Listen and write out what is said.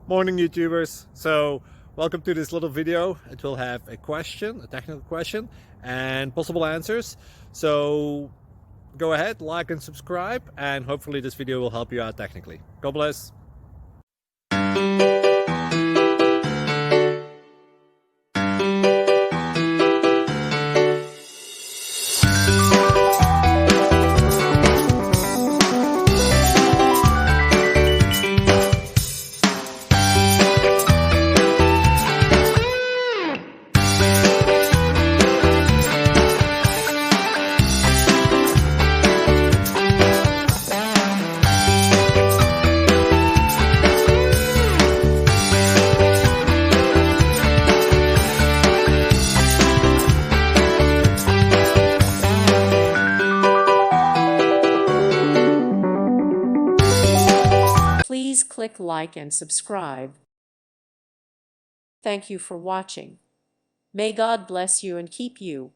Morning, YouTubers. So welcome to this little video. It will have a question, a technical question, and possible answers. So go ahead, like and subscribe, and hopefully this video will help you out technically. God bless. Please click like and subscribe. Thank you for watching. May God bless you and keep you.